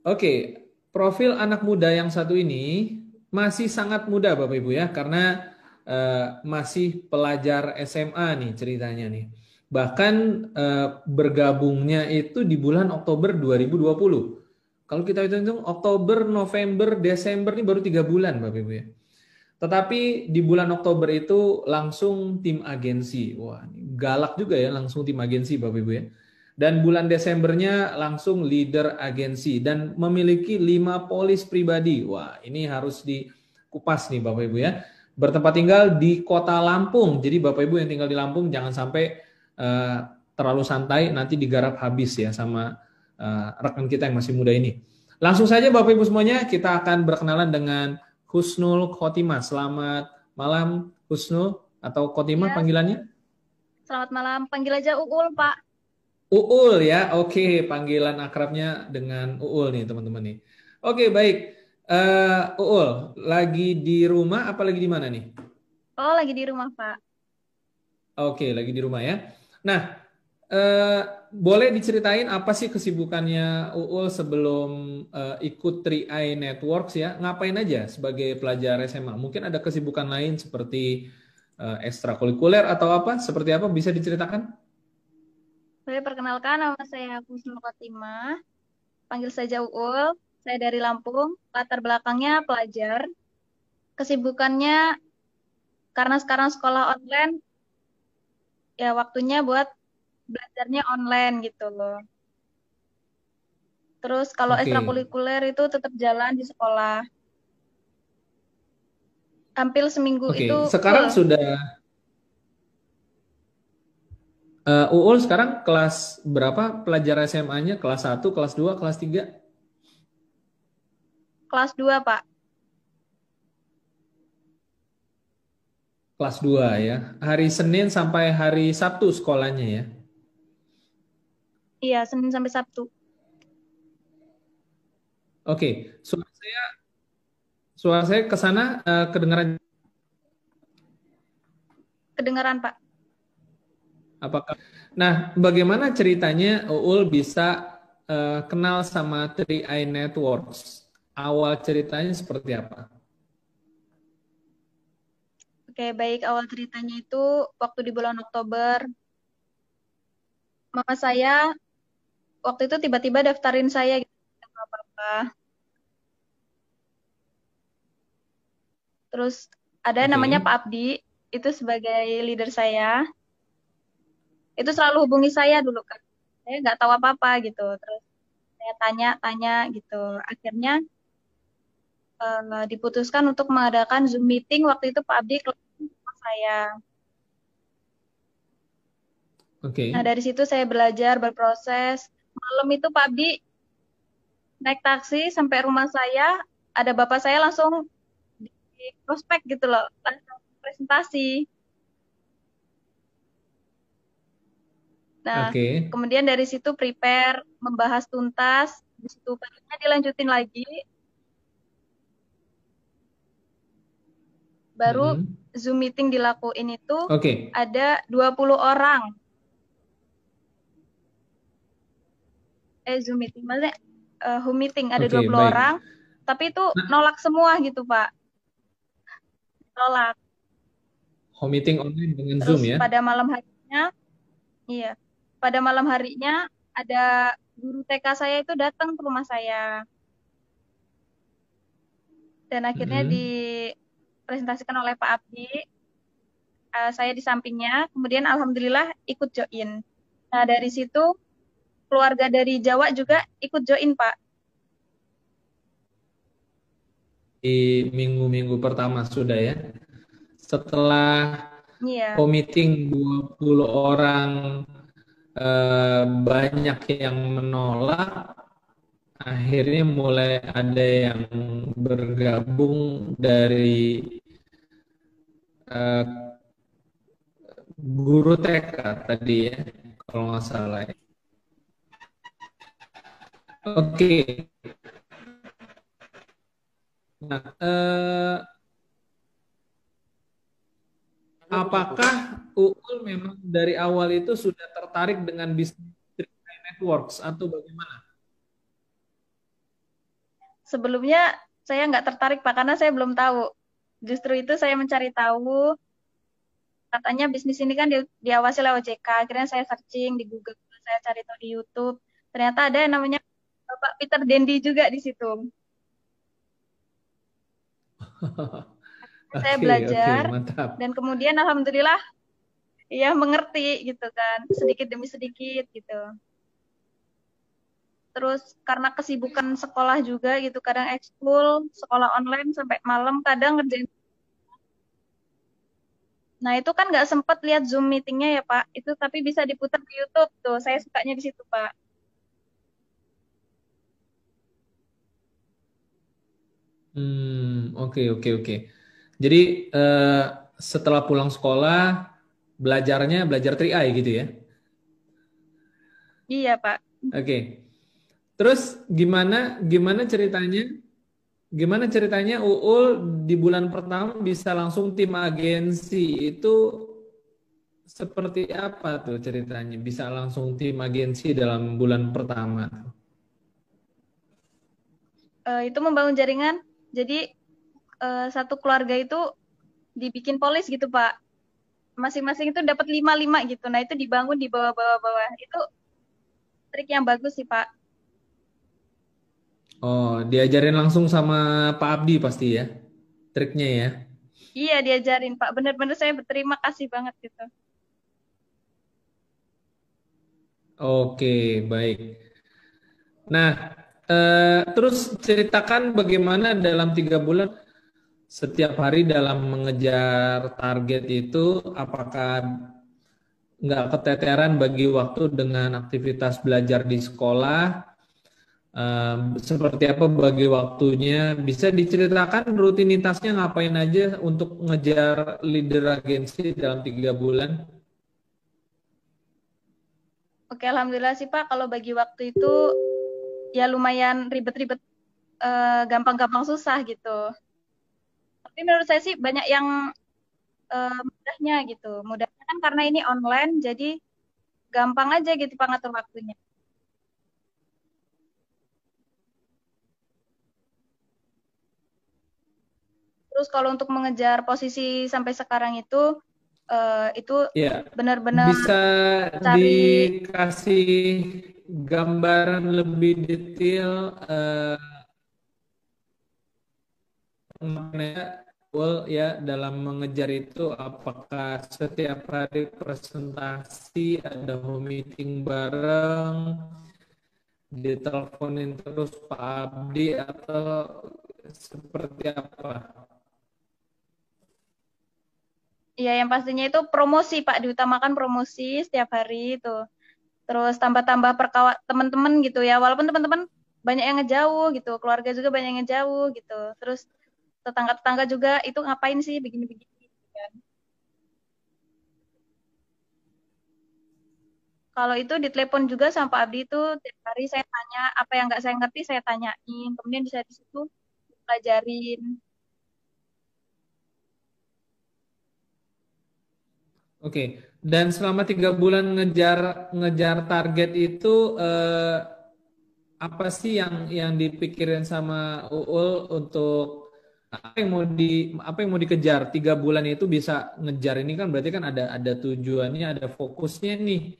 Oke, profil anak muda yang satu ini masih sangat muda Bapak Ibu ya, karena masih pelajar SMA nih ceritanya nih. Bahkan bergabungnya itu di bulan Oktober 2020. Kalau kita hitung-hitung Oktober, November, Desember ini baru 3 bulan Bapak Ibu ya. Tetapi di bulan Oktober itu langsung tim agensi. Wah, ini galak juga ya, langsung tim agensi Bapak Ibu ya. Dan bulan Desembernya langsung leader agensi dan memiliki 5 polis pribadi. Wah, ini harus dikupas nih Bapak Ibu ya. Bertempat tinggal di Kota Lampung. Jadi Bapak Ibu yang tinggal di Lampung jangan sampai eh, terlalu santai nanti digarap habis ya sama rekan kita yang masih muda ini. Langsung saja Bapak Ibu semuanya kita akan berkenalan dengan Husnul Khotimah. Selamat malam Husnul atau Khotimah Ya, panggilannya? selamat malam. Panggil aja Uul, Pak. Uul ya. Oke, panggilan akrabnya dengan Uul nih teman-teman nih. Oke, baik. Uul, lagi di rumah apa lagi di mana nih? Oh, lagi di rumah, Pak. Oke, lagi di rumah ya. Nah, eh, boleh diceritain apa sih kesibukannya Uul sebelum ikut 3i Networks ya? Ngapain aja sebagai pelajar SMA? Mungkin ada kesibukan lain seperti ekstrakurikuler atau apa? Seperti apa? Bisa diceritakan? Saya perkenalkan, nama saya Husnul Khotimah. Panggil saja Uul. Saya dari Lampung. Latar belakangnya pelajar. Kesibukannya, karena sekarang sekolah online, ya waktunya buat belajarnya online gitu loh. Terus kalau Oke, ekstrakurikuler itu tetap jalan di sekolah. Hampir seminggu oke. itu full. Sekarang sudah Uul sekarang kelas berapa pelajar SMA-nya? Kelas 1, kelas 2, kelas 3? Kelas 2, Pak. Kelas 2 ya. Hari Senin sampai hari Sabtu sekolahnya ya. Iya, Senin sampai Sabtu. Oke, suara saya ke sana kedengaran Kedengaran, Pak. apakah? Nah, bagaimana ceritanya Uul bisa kenal sama 3i Networks? Awal ceritanya seperti apa? Oke, baik. Awal ceritanya itu waktu di bulan Oktober, mama saya waktu itu tiba-tiba daftarin saya gitu sama papa. Terus ada namanya Oke. Pak Abdi, itu sebagai leader saya. Itu selalu hubungi saya dulu kan. Saya nggak tahu apa-apa gitu. Terus saya tanya-tanya gitu. Akhirnya diputuskan untuk mengadakan Zoom meeting waktu itu Pak Abdi kelas sama saya. Nah, Oke. dari situ saya belajar, berproses. Malam itu Pak Abdi naik taksi sampai rumah saya, ada bapak saya langsung di prospek gitu loh, langsung presentasi. Nah, Oke. kemudian dari situ prepare, membahas tuntas, di situ barunya dilanjutin lagi, baru Mm-mm. Zoom meeting dilakuin itu Oke. ada 20 orang. Zoom meeting, maksudnya Zoom meeting ada dua Oke, puluh baik. orang, tapi itu Nah, nolak semua gitu, Pak. Nolak. home meeting online dengan Terus Zoom ya. pada malam harinya, iya, pada malam harinya ada guru TK saya itu datang ke rumah saya. Dan akhirnya Mm-mm. dipresentasikan oleh Pak Abdi. Saya di sampingnya, kemudian alhamdulillah ikut join. Nah, dari situ keluarga dari Jawa juga ikut join, Pak. Di minggu-minggu pertama sudah ya. Setelah Iya, home meeting 20 orang banyak yang menolak, akhirnya mulai ada yang bergabung dari eh, guru TK tadi ya, kalau nggak salah ya. Oke, nah apakah Uul memang dari awal itu sudah tertarik dengan bisnis 3i Networks atau bagaimana? sebelumnya saya nggak tertarik Pak, karena saya belum tahu. Justru itu saya mencari tahu, katanya bisnis ini kan diawasi oleh OJK. Akhirnya saya searching di Google, saya cari tahu di YouTube. Ternyata ada yang namanya Bapak Peter Dendi juga di situ. Saya Oke, oke, belajar mantap. dan kemudian alhamdulillah ya mengerti gitu kan, sedikit demi sedikit gitu. Terus karena kesibukan sekolah juga gitu, kadang ekskul, sekolah online sampai malam, kadang ngerjain. Nah itu kan nggak sempet lihat Zoom meetingnya ya Pak, itu tapi bisa diputar di YouTube tuh, saya sukanya di situ Pak. Oke, oke, oke. Jadi setelah pulang sekolah belajarnya belajar 3i gitu ya. Iya Pak. Oke. Terus gimana gimana ceritanya? Gimana ceritanya Uul di bulan pertama bisa langsung tim agensi itu seperti apa tuh ceritanya? Bisa langsung tim agensi dalam bulan pertama tuh? Itu membangun jaringan, jadi satu keluarga itu dibikin polis gitu Pak. Masing-masing itu dapat lima gitu. Nah itu dibangun di bawah-bawah-bawah. Itu trik yang bagus sih Pak. Oh, diajarin langsung sama Pak Abdi pasti ya, triknya ya. Iya diajarin Pak. Bener-bener saya berterima kasih banget gitu. Oke, baik. Nah, terus ceritakan bagaimana dalam 3 bulan setiap hari dalam mengejar target itu, apakah nggak keteteran bagi waktu dengan aktivitas belajar di sekolah? Seperti apa bagi waktunya? Bisa diceritakan rutinitasnya ngapain aja untuk ngejar leader agensi dalam 3 bulan? Oke, alhamdulillah sih Pak. Kalau bagi waktu itu ya lumayan ribet-ribet, gampang-gampang susah gitu. Tapi menurut saya sih banyak yang mudahnya gitu. Mudahnya kan karena ini online, jadi gampang aja gitu Pak ngatur waktunya. Terus kalau untuk mengejar posisi sampai sekarang itu Ya, benar-benar bisa cari. dikasih gambaran lebih detail mengenai goal ya dalam mengejar itu apakah setiap hari presentasi ada home meeting bareng diteleponin terus Pak Abdi atau seperti apa? Ya, yang pastinya itu promosi, Pak. Diutamakan promosi setiap hari itu. Terus tambah-tambah teman-teman gitu ya. Walaupun teman-teman banyak yang ngejauh gitu, keluarga juga banyak yang ngejauh gitu. Terus tetangga-tetangga juga itu ngapain sih begini-begini gitu kan. Kalau itu ditelepon juga sama Pak Abdi itu tiap hari saya tanya apa yang nggak saya ngerti saya tanyain. Kemudian bisa di situ pelajarin. Oke, dan selama 3 bulan ngejar ngejar target itu apa sih yang dipikirin sama Uul untuk apa yang mau dikejar 3 bulan itu bisa ngejar ini kan berarti kan ada tujuannya ada fokusnya nih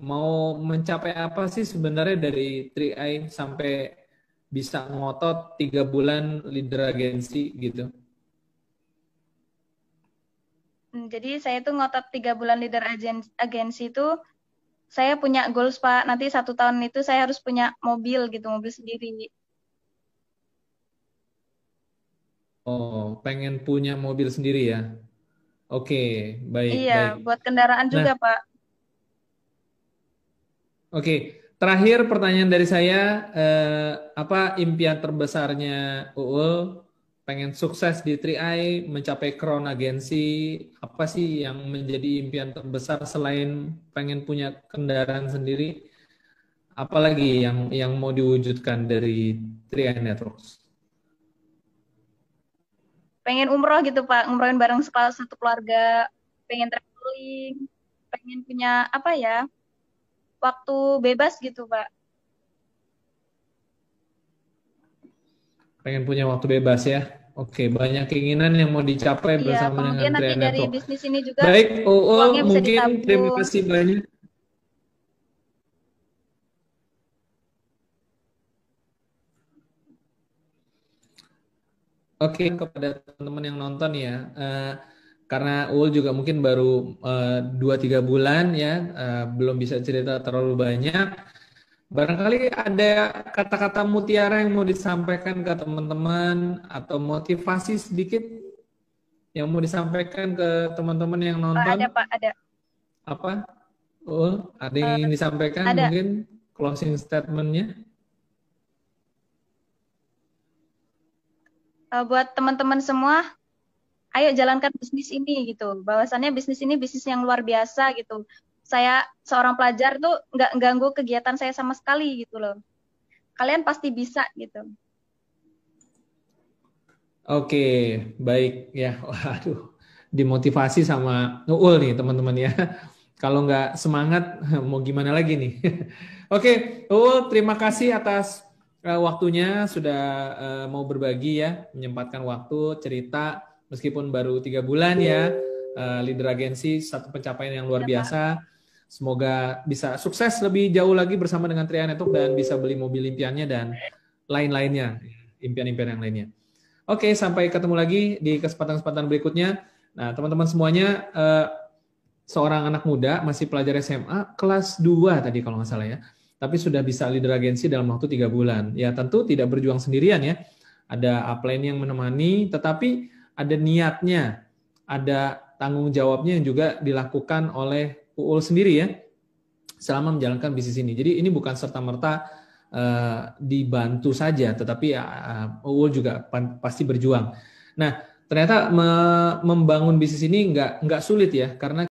mau mencapai apa sih sebenarnya dari 3i sampai bisa ngotot 3 bulan leader agensi gitu. Jadi saya tuh ngotot 3 bulan leader agensi itu saya punya goals Pak. Nanti 1 tahun itu saya harus punya mobil gitu, mobil sendiri. Oh, pengen punya mobil sendiri ya. Oke, baik, Iya, baik. buat kendaraan Nah, juga Pak. oke, terakhir pertanyaan dari saya, apa impian terbesarnya Uul? Pengen sukses di 3i, mencapai crown agensi, apa sih yang menjadi impian terbesar selain pengen punya kendaraan sendiri? Apalagi yang mau diwujudkan dari 3i Networks? Pengen umroh gitu Pak, umrohin bareng satu keluarga, pengen traveling, pengen punya apa ya, waktu bebas gitu Pak. Pengen punya waktu bebas ya. Oke, banyak keinginan yang mau dicapai Iya, bersama dengan kemudian nanti Trian dari Network. bisnis ini juga Baik, Uul, uangnya bisa mungkin terima ditabung. kasih banyak. Oke, kepada teman-teman yang nonton ya, karena Uul juga mungkin baru 2-3 bulan ya, belum bisa cerita terlalu banyak. Barangkali ada kata-kata mutiara yang mau disampaikan ke teman-teman atau motivasi sedikit yang mau disampaikan ke teman-teman yang nonton. Ada Pak, ada. Apa? Ada yang Eh, ingin disampaikan ada. mungkin closing statement-nya? Buat teman-teman semua, ayo jalankan bisnis ini gitu. Bahwasannya bisnis ini bisnis yang luar biasa gitu. Saya seorang pelajar tuh nggak ganggu kegiatan saya sama sekali gitu loh. Kalian pasti bisa gitu. Oke, baik ya. Waduh, dimotivasi sama Uul nih teman-teman ya. Kalau nggak semangat, mau gimana lagi nih? Oke, Uul, terima kasih atas waktunya sudah mau berbagi ya, menyempatkan waktu cerita meskipun baru 3 bulan ya. Leader agensi satu pencapaian yang luar Ya, Pak. biasa. Semoga bisa sukses lebih jauh lagi bersama dengan Trian Network dan bisa beli mobil impiannya dan lain-lainnya, impian-impian yang lainnya. Oke, sampai ketemu lagi di kesempatan-kesempatan berikutnya. Nah, teman-teman semuanya, seorang anak muda, masih pelajar SMA, kelas 2 tadi kalau nggak salah ya, tapi sudah bisa leader agensi dalam waktu 3 bulan. Ya, tentu tidak berjuang sendirian ya. Ada upline yang menemani, tetapi ada niatnya, ada tanggung jawabnya yang juga dilakukan oleh Uul sendiri ya, selama menjalankan bisnis ini. Jadi ini bukan serta-merta dibantu saja, tetapi Uul juga pasti berjuang. Nah, ternyata membangun bisnis ini nggak sulit ya, karena